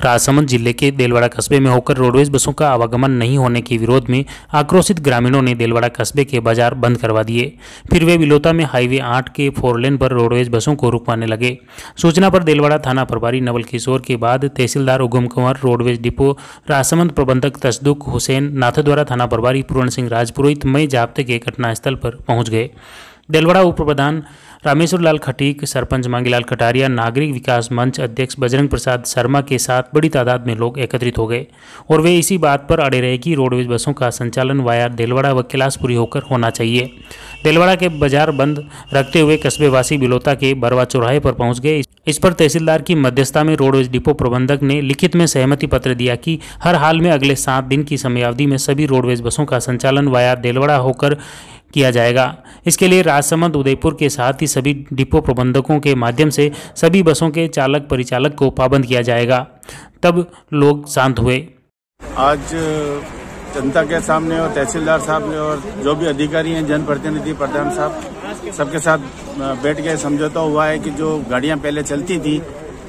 राजसमंद जिले के देलवाड़ा कस्बे में होकर रोडवेज बसों का आवागमन नहीं होने के विरोध में आक्रोशित ग्रामीणों ने देलवाड़ा कस्बे के बाजार बंद करवा दिए। फिर वे बिलोता में हाईवे 8 के 4 लेन पर रोडवेज बसों को रुकवाने लगे। सूचना पर देलवाड़ा थाना प्रभारी नवल किशोर के बाद तहसीलदार उगम कुंवर, रोडवेज डिपो राजसमंद प्रबंधक तसदुक हुसैन, नाथद्वारा थाना प्रभारी पूर्ण सिंह राजपुरोहित मई जाब्ते के घटनास्थल पर पहुंच गए। देलवाड़ा उप प्रधान रामेश्वर लाल खटीक, सरपंच मांगीलाल कटारिया, नागरिक विकास मंच अध्यक्ष बजरंग प्रसाद शर्मा के साथ बड़ी तादाद में लोग एकत्रित हो गए और वे इसी बात पर अड़े रहे कि रोडवेज बसों का संचालन वाया देलवाड़ा व कैलाशपुरी होकर होना चाहिए। देलवाड़ा के बाजार बंद रखते हुए कस्बेवासी बिलोता के बरवा चौराहे पर पहुंच गए। इस पर तहसीलदार की मध्यस्थता में रोडवेज डिपो प्रबंधक ने लिखित में सहमति पत्र दिया कि हर हाल में अगले 7 दिन की समयावधि में सभी रोडवेज बसों का संचालन वाया देलवाड़ा होकर किया जाएगा। इसके लिए राजसमंद, उदयपुर के साथ ही सभी डिपो प्रबंधकों के माध्यम से सभी बसों के चालक परिचालक को पाबंद किया जाएगा। तब लोग शांत हुए। आज जनता के सामने और तहसीलदार साहब ने और जो भी अधिकारी हैं, जनप्रतिनिधि, प्रधान साहब, सबके साथ बैठ के समझौता हुआ है कि जो गाड़ियां पहले चलती थी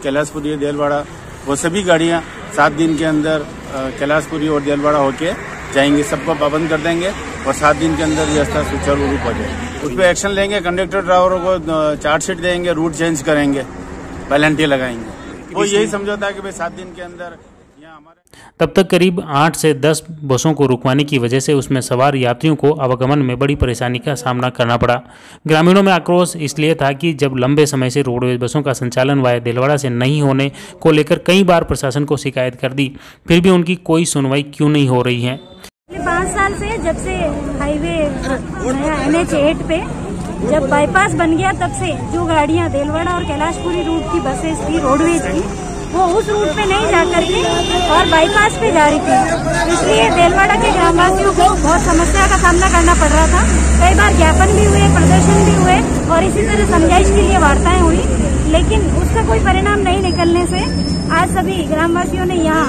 कैलाशपुरी देलवाड़ा, वो सभी गाड़ियां 7 दिन के अंदर कैलाशपुरी और देलवाड़ा होके जाएंगी। सबको पाबंद कर देंगे और 7 दिन के अंदर व्यवस्था सुचारू रूप हो जाएगी। उस पर एक्शन लेंगे, कंडक्टर ड्राइवरों को चार्जशीट देंगे, रूट चेंज करेंगे, पेनल्टी लगाएंगे। वो यही समझौता है कि भाई 7 दिन के अंदर यहाँ हमारे। तब तक करीब 8 से 10 बसों को रुकवाने की वजह से उसमें सवार यात्रियों को आवागमन में बड़ी परेशानी का सामना करना पड़ा। ग्रामीणों में आक्रोश इसलिए था कि जब लंबे समय से रोडवेज बसों का संचालन वाया देलवाड़ा से नहीं होने को लेकर कई बार प्रशासन को शिकायत कर दी, फिर भी उनकी कोई सुनवाई क्यों नहीं हो रही है। 5 साल से जब से हाईवे NH 8 पे जब बाईपास बन गया, तब से जो गाड़ियां देलवाड़ा और कैलाशपुरी रूट की बसेस थी रोडवेज की, वो उस रूट पे नहीं जाकर के और बाईपास पे जा रही थी। इसलिए देलवाड़ा के ग्रामवासियों को बहुत समस्या का सामना करना पड़ रहा था। कई बार ज्ञापन भी हुए, प्रदर्शन भी हुए और इसी तरह समझाइश के लिए वार्ताएं हुई, लेकिन उसका कोई परिणाम नहीं निकलने से आज सभी ग्रामवासियों ने यहाँ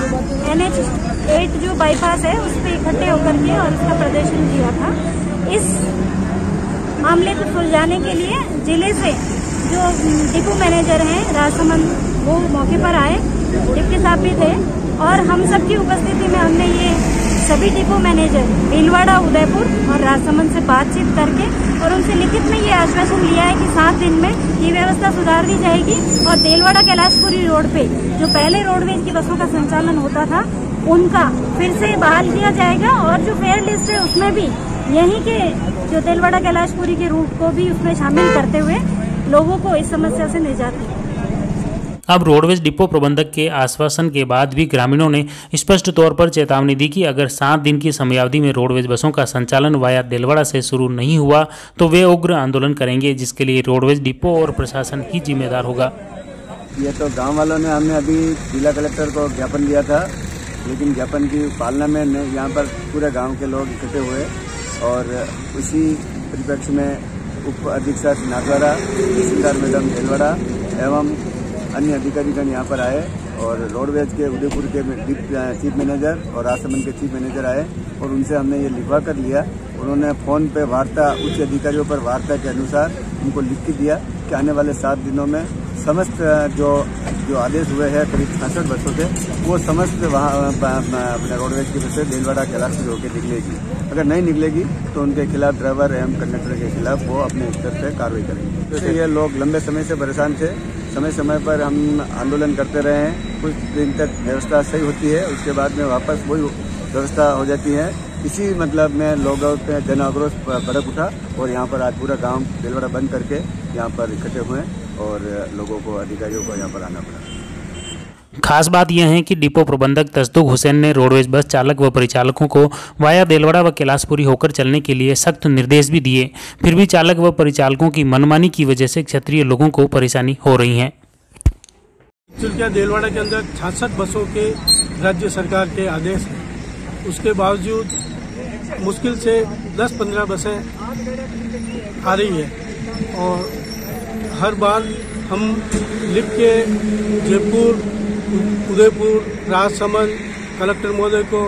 NH 8 जो बाईपास है उस पे इकट्ठे होकर के और उसका प्रदर्शन किया था। इस मामले को सुलझाने के लिए जिले से जो डिपो मैनेजर हैं राजसमंद, वो मौके पर आए, डिप्टी साहब भी थे और हम सबकी उपस्थिति में हमने ये सभी डिपो मैनेजर देलवाड़ा, उदयपुर और राजसमंद से बातचीत करके और उनसे लिखित में ये आश्वासन लिया है कि 7 दिन में ये व्यवस्था सुधार दी जाएगी और देलवाड़ा कैलाशपुरी रोड पे जो पहले रोडवेज की बसों का संचालन होता था उनका फिर से बहाल किया जाएगा और जो फेयर लिस्ट है उसमें भी यहीं के जो देलवाड़ा कैलाशपुरी के रूट को भी उसमें शामिल करते हुए लोगों को इस समस्या से निजात दी। अब रोडवेज डिपो प्रबंधक के आश्वासन के बाद भी ग्रामीणों ने स्पष्ट तौर पर चेतावनी दी कि अगर 7 दिन की समयावधि में रोडवेज बसों का संचालन वाया देलवाड़ा से शुरू नहीं हुआ तो वे उग्र आंदोलन करेंगे, जिसके लिए रोडवेज डिपो और प्रशासन ही जिम्मेदार होगा। ये तो गांव वालों ने हमने अभी जिला कलेक्टर को ज्ञापन दिया था, लेकिन ज्ञापन की पालना में यहाँ पर पूरे गाँव के लोग इकट्ठे हुए और उसी परिप्रेक्ष्य में उप अधीक्षक नाथद्वारा, तहसीलदार मैडम देलवाड़ा एवं अन्य अधिकारीगण यहाँ पर आए और रोडवेज के उदयपुर के चीफ मैनेजर और राजसमंद के चीफ मैनेजर आए और उनसे हमने ये लिखवा कर लिया। उन्होंने फोन पे वार्ता, उच्च अधिकारियों पर वार्ता के अनुसार उनको लिख के दिया कि आने वाले 7 दिनों में समस्त जो आदेश हुए हैं करीब 66 बसों से वो समस्त वहाँ अपने रोडवेज की बसें देलवाड़ा कैलाशपुरी होकर निकलेगी। अगर नहीं निकलेगी तो उनके खिलाफ ड्राइवर एवं कंडक्टर के खिलाफ वो अपने स्तर पर कार्रवाई करेंगे। जैसे ये लोग लंबे समय से परेशान थे, समय समय पर हम आंदोलन करते रहे हैं, कुछ दिन तक व्यवस्था सही होती है, उसके बाद में वापस वही व्यवस्था हो जाती है। इसी मतलब में लोगों पे जन आक्रोश भड़क उठा और यहाँ पर आज पूरा गांव देलवाड़ा बंद करके यहाँ पर इकट्ठे हुए और लोगों को, अधिकारियों को यहाँ पर आना पड़ा। खास बात यह है कि डिपो प्रबंधक तसदुक हुसैन ने रोडवेज बस चालक व परिचालकों को वाया देलवाड़ा व कैलाशपुरी होकर चलने के लिए सख्त निर्देश भी दिए, फिर भी चालक व परिचालकों की मनमानी की वजह से क्षेत्रीय लोगों को परेशानी हो रही है। देलवाड़ा के अंदर 66 बसों के राज्य सरकार के आदेश है, उसके बावजूद मुश्किल से 10-15 बसें आ रही है और हर बार हम लिख के जयपुर, उदयपुर, राजसमंद, कलेक्टर महोदय को,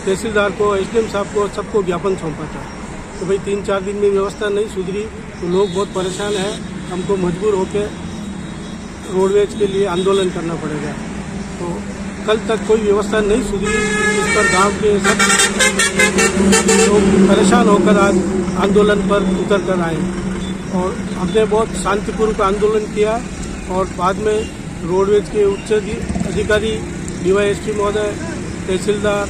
तहसीलदार को, SDM साहब को, सबको ज्ञापन सौंपा था। तो भाई 3-4 दिन में व्यवस्था नहीं सुधरी तो लोग बहुत परेशान हैं, हमको मजबूर होकर रोडवेज के लिए आंदोलन करना पड़ेगा। तो कल तक कोई व्यवस्था नहीं सुधरी, इस पर गांव के सब लोग परेशान होकर आज आंदोलन पर उतर कर आए और हमने बहुत शांतिपूर्वक आंदोलन किया और बाद में रोडवेज के उच्च अधिकारी डीवाईएसपी महोदय, तहसीलदार,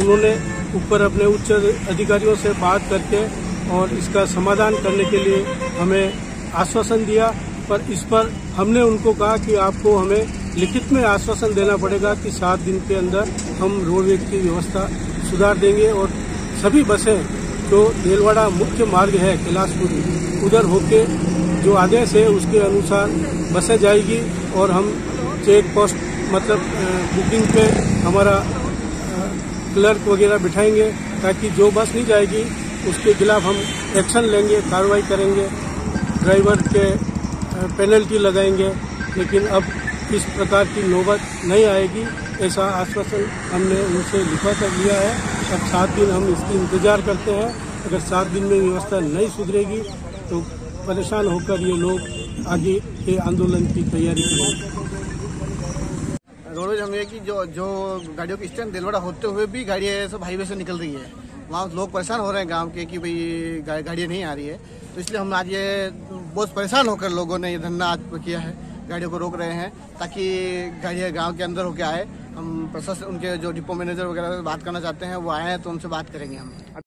उन्होंने ऊपर अपने उच्च अधिकारियों से बात करके और इसका समाधान करने के लिए हमें आश्वासन दिया। पर इस पर हमने उनको कहा कि आपको हमें लिखित में आश्वासन देना पड़ेगा कि 7 दिन के अंदर हम रोडवेज की व्यवस्था सुधार देंगे और सभी बसें जो देलवाड़ा मुख्य मार्ग है कैलाशपुरी, उधर होके जो आदेश है उसके अनुसार बसें जाएगी और हम चेक पोस्ट मतलब बुकिंग पे हमारा क्लर्क वगैरह बिठाएंगे ताकि जो बस नहीं जाएगी उसके खिलाफ हम एक्शन लेंगे, कार्रवाई करेंगे, ड्राइवर के पेनल्टी लगाएंगे। लेकिन अब इस प्रकार की नौबत नहीं आएगी, ऐसा आश्वासन हमने उनसे लिखवा कर लिया है। अब 7 दिन हम इसकी इंतजार करते हैं। अगर 7 दिन में व्यवस्था नहीं सुधरेगी तो परेशान होकर ये लोग आगे के आंदोलन की तैयारी करेंगे। रोडवेज हम ये कि जो गाड़ियों की स्टैंड देलवाड़ा होते हुए भी गाड़ियाँ सब हाईवे से निकल रही है, वहाँ लोग परेशान हो रहे हैं गांव के कि भाई गाड़ियाँ नहीं आ रही है। तो इसलिए हम आज ये बहुत परेशान होकर लोगों ने ये धरना आज किया है, गाड़ियों को रोक रहे हैं ताकि गाड़ियाँ गांव के अंदर होके आए। हम प्रशासन उनके जो डिपो मैनेजर वगैरह से बात करना चाहते हैं वो आए हैं तो उनसे बात करेंगे हम।